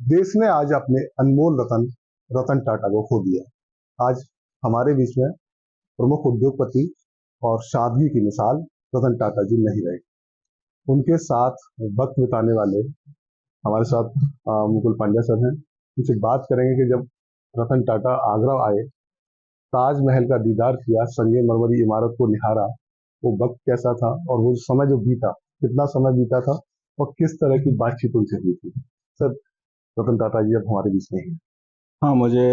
देश ने आज अपने अनमोल रतन रतन टाटा को खो दिया। आज हमारे बीच में प्रमुख उद्योगपति और सादगी की मिसाल रतन टाटा जी नहीं रहे। उनके साथ वक्त बिताने वाले हमारे साथ मुकुल पांड्या सर हैं। उनसे बात करेंगे कि जब रतन टाटा आगरा आए, ताजमहल का दीदार किया, संगमरमरी इमारत को निहारा, वो वक्त कैसा था और वो समय जो बीता, कितना समय बीता था और किस तरह की बातचीत उनसे हुई थी। सर, रतन टाटा जी अब हमारे बीच नहीं है। हाँ, मुझे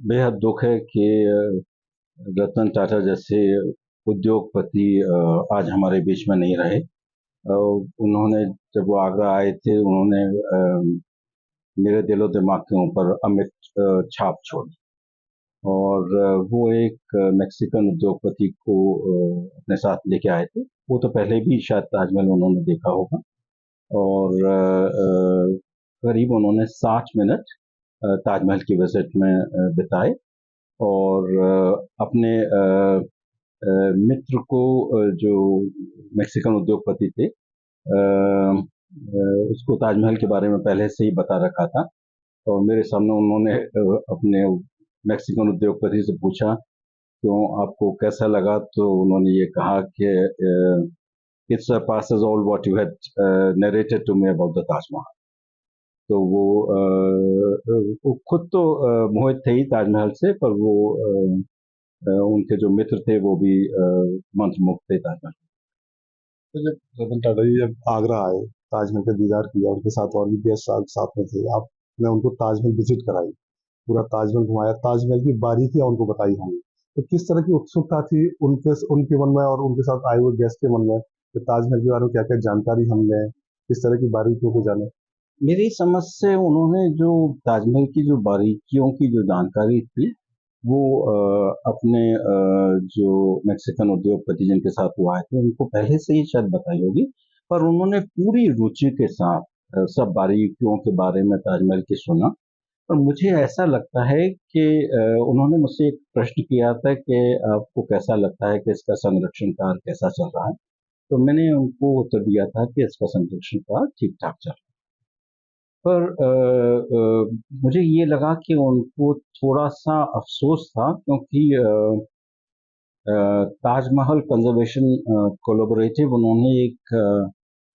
बेहद दुख है कि रतन टाटा जैसे उद्योगपति आज हमारे बीच में नहीं रहे। उन्होंने जब वो आगरा आए थे, उन्होंने मेरे दिलो दिमाग के ऊपर अमिट छाप छोड़ी। और वो एक मैक्सिकन उद्योगपति को अपने साथ लेके आए थे। वो तो पहले भी शायद ताजमहल उन्होंने देखा होगा। और करीब उन्होंने 60 मिनट ताजमहल की विजिट में बिताए। और अपने मित्र को, जो मैक्सिकन उद्योगपति थे, उसको ताजमहल के बारे में पहले से ही बता रखा था। और मेरे सामने उन्होंने अपने मैक्सिकन उद्योगपति से पूछा, क्यों, आपको कैसा लगा? तो उन्होंने ये कहा कि it surpasses all what you had narrated to me about the Taj Mahal. तो वो खुद तो मोहित थे ही ताजमहल से, पर वो उनके जो मित्र थे वो भी मंत्रमुग्ध थे ताजमहल। तो जब रतन टाटा जी जब आगरा आए, ताजमहल का दीदार किया, उनके साथ और भी गेस्ट साथ में थे, आपने उनको ताजमहल विजिट कराई, पूरा ताजमहल घुमाया, ताजमहल की बारीकियां उनको बताई होंगी। तो किस तरह की उत्सुकता थी उनके मन में और उनके साथ आए हुए गेस्ट के मन में कि ताजमहल के बारे में क्या क्या जानकारी हम लें, किस तरह की बारीकियों को जाने। मेरी समझ से उन्होंने जो ताजमहल की जो बारीकियों की जो जानकारी थी, वो अपने जो मैक्सिकन उद्योगपति जिनके साथ वो आए थे उनको पहले से ही शायद बताई होगी। पर उन्होंने पूरी रुचि के साथ सब बारीकियों के बारे में ताजमहल की सुना। और मुझे ऐसा लगता है कि उन्होंने मुझसे एक प्रश्न किया था कि आपको कैसा लगता है कि इसका संरक्षण कार्य कैसा चल रहा है? तो मैंने उनको उत्तर दिया था कि इसका संरक्षण कार्य ठीक ठाक चल रहा है। पर मुझे ये लगा कि उनको थोड़ा-सा अफ़सोस था, क्योंकि ताजमहल कंज़र्वेशन कोलैबोरेटिव उन्होंने एक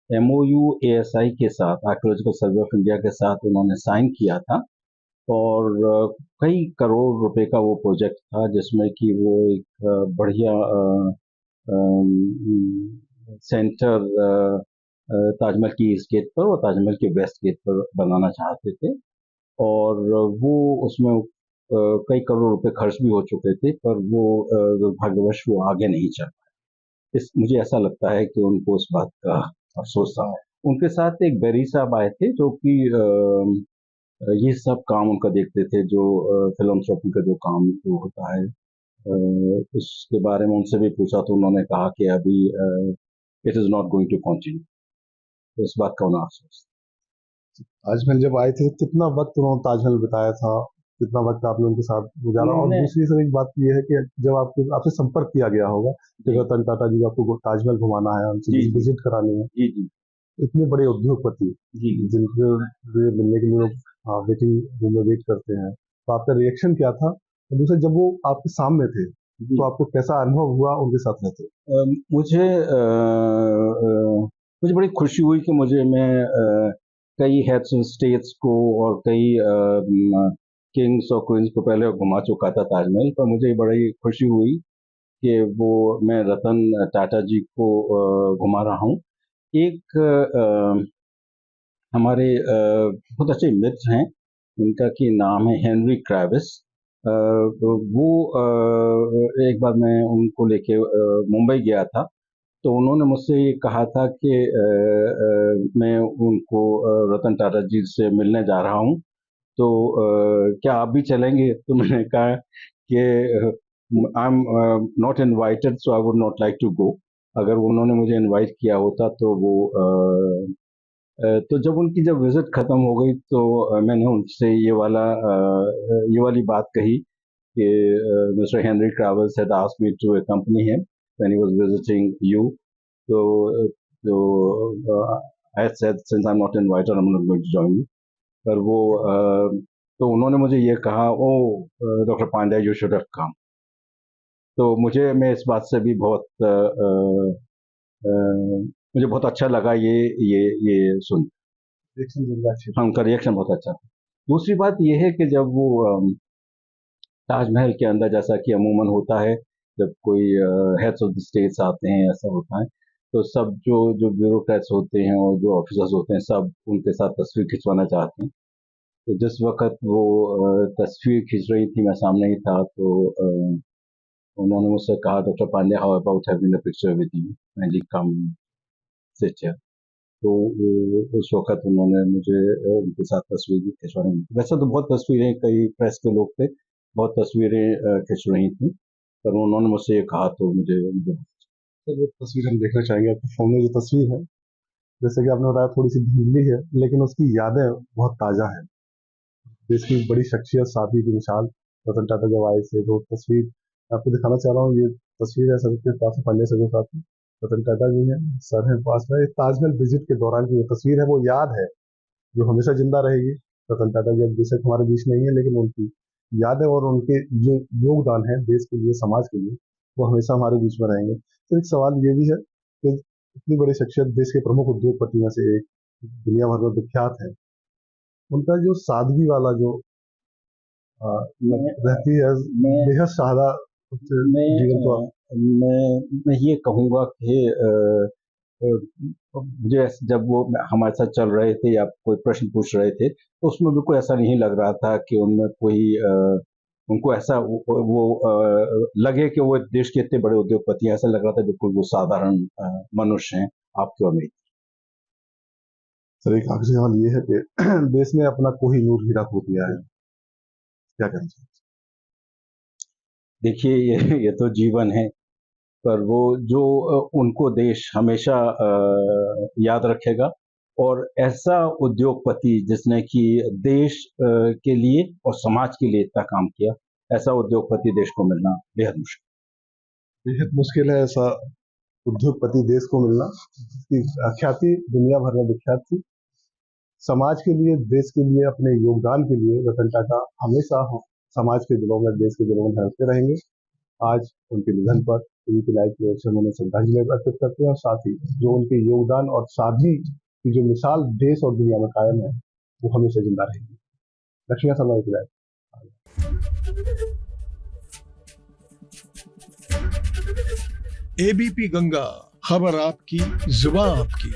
एमओयू एएसआई के साथ, आर्कियोलॉजिकल सर्वे ऑफ इंडिया के साथ उन्होंने साइन किया था। और कई करोड़ रुपए का वो प्रोजेक्ट था, जिसमें कि वो एक बढ़िया सेंटर ताजमहल की ईस्ट गेट पर और ताजमहल के वेस्ट गेट पर बनाना चाहते थे। और वो उसमें कई करोड़ रुपए खर्च भी हो चुके थे, पर वो दुर्भाग्यवश वो आगे नहीं चल पाए। इस मुझे ऐसा लगता है कि उनको उस बात का अफसोस था। उनके साथ एक बेरी साहब आए थे, जो कि ये सब काम उनका देखते थे, जो फिलंथ्रोपी का जो काम जो होता है, उसके बारे में उनसे भी पूछा तो उन्होंने कहा कि अभी it is not going to continue. तो इस बात का उन्हें अफसोस। ताजमहल जब आए थे, कितना वक्त उन्होंने ताजमहल बिताया था, कितना वक्त आपने उनके साथ गुजारा? और उन्होंने दूसरी सर एक बात ये है कि जब आपसे संपर्क किया गया होगा कि जी, रतन टाटा जी को आपको ताजमहल घुमाना है, उनसे जी, जी, विजिट करानी है, जी, जी, इतने बड़े उद्योगपति जी, जी। जिनके लिए मिलने के लिए लोग वेटिंग रूम में वेट करते हैं, तो आपका रिएक्शन क्या था? और दूसरा, जब वो आपके सामने थे, तो जी। आपको कैसा अनुभव हुआ उनके साथ रहते? मुझे बड़ी खुशी हुई कि कई हेड्स ऑफ स्टेट्स को और कई किंग्स और क्वींस को पहले घुमा चुका था ताजमहल। पर मुझे बड़ी खुशी हुई कि वो मैं रतन टाटा जी को घुमा रहा हूँ। एक हमारे बहुत अच्छे मित्र हैं, उनका की नाम है हेनरी क्रेविस। तो वो एक बार मैं उनको लेके मुंबई गया था, तो उन्होंने मुझसे ये कहा था कि मैं उनको रतन टाटा जी से मिलने जा रहा हूँ, तो क्या आप भी चलेंगे? तो मैंने कहा कि I am not invited, so I would not like to go. अगर उन्होंने मुझे इनवाइट किया होता तो वो तो जब विजिट खत्म हो गई, तो मैंने उनसे ये वाली बात कही कि Mister Henry travels had asked me to accompany him when he was visiting you. So, I had said, since I'm not invited, I'm not going to join you. पर वो तो उन्होंने मुझे ये कहा, oh doctor Pandya you should have come. तो मैं इस बात से भी बहुत मुझे बहुत अच्छा लगा ये सुन। हाँ, उनका रिएक्शन बहुत अच्छा था। दूसरी बात ये है कि जब वो ताजमहल के अंदर, जैसा कि अमूमन होता है, जब कोई हेड्स ऑफ द स्टेट्स आते हैं, ऐसा होता है, तो सब जो ब्यूरोक्रेट्स होते हैं और जो ऑफिसर्स होते हैं, सब उनके साथ तस्वीर खिंचवाना चाहते हैं। तो जिस वक्त वो तस्वीर खिंच रही थी, मैं सामने ही था, तो उन्होंने मुझसे कहा, doctor Pande, how about having a picture with you, मैंने कम सिट हियर। तो उस वक्त उन्होंने मुझे उनके साथ तस्वीर भी खिंचवाने दी। वैसे तो बहुत तस्वीरें, कई प्रेस के लोग थे, बहुत तस्वीरें खिंच रही थी, पर उन्होंने मुझसे ये कहा तो मुझे सर, वो तस्वीर हम देखना चाहेंगे। आपके फोन में जो तस्वीर है, जैसे कि आपने बताया, थोड़ी सी धुंधली है, लेकिन उसकी यादें बहुत ताजा है। देश की बड़ी शख्सियत, सादगी की मिसाल रतन टाटा जब आए थे, तो तस्वीर आपको दिखाना चाह रहा हूँ। ये तस्वीर है सबके पास, पढ़ने सके साथ में रतन टाटा जी हैं, सर हैं पास में। ताजमहल विजिट के दौरान की ये तस्वीर है, वो याद है जो हमेशा जिंदा रहेगी। रतन टाटा जी अब बेशक हमारे बीच नहीं है, लेकिन उनकी यादें और उनके जो योगदान है देश के लिए, समाज के लिए, वो हमेशा हमारे बीच में रहेंगे। तो एक सवाल ये भी है कि इतनी बड़ी शख्सियत, देश के प्रमुख उद्योगपति में से एक, दुनिया भर में विख्यात है, उनका जो सादगी वाला जो अ, रहती है, बेहद सादा जीवन तो मैं ये कहूँगा कि मुझे जब वो हमारे साथ चल रहे थे या कोई प्रश्न पूछ रहे थे, तो उसमें बिल्कुल ऐसा नहीं लग रहा था कि उनमें कोई उनको ऐसा लगे कि वो देश के इतने बड़े उद्योगपति हैं। ऐसा लग रहा था बिल्कुल वो साधारण मनुष्य हैं, आपके और मेरे। सर, एक आखिरी सवाल ये है कि देश ने अपना कोहिनूर हीरा खो दिया है, क्या कहना चाहिए? देखिए, ये तो जीवन है, पर वो जो उनको देश हमेशा याद रखेगा, और ऐसा उद्योगपति जिसने कि देश के लिए और समाज के लिए इतना काम किया, ऐसा उद्योगपति देश को मिलना बेहद मुश्किल। बेहद मुश्किल है ऐसा उद्योगपति देश को मिलना, जिसकी ख्याति दुनिया भर में विख्यात थी। समाज के लिए, देश के लिए, अपने योगदान के लिए रतन टाटा हमेशा समाज के दिलों में, देश के दिलों में झलकते रहेंगे। आज उनके निधन पर उनकी लाइफ की ओर से उन्हें श्रद्धांजलि अर्पित करते हैं, और साथ ही जो उनके योगदान और सादगी की जो मिसाल देश और दुनिया में कायम है, वो हमेशा जिंदा रहेगी। लक्ष्मी समय की लाइफ। एबीपी गंगा, खबर आपकी, जुबान आपकी।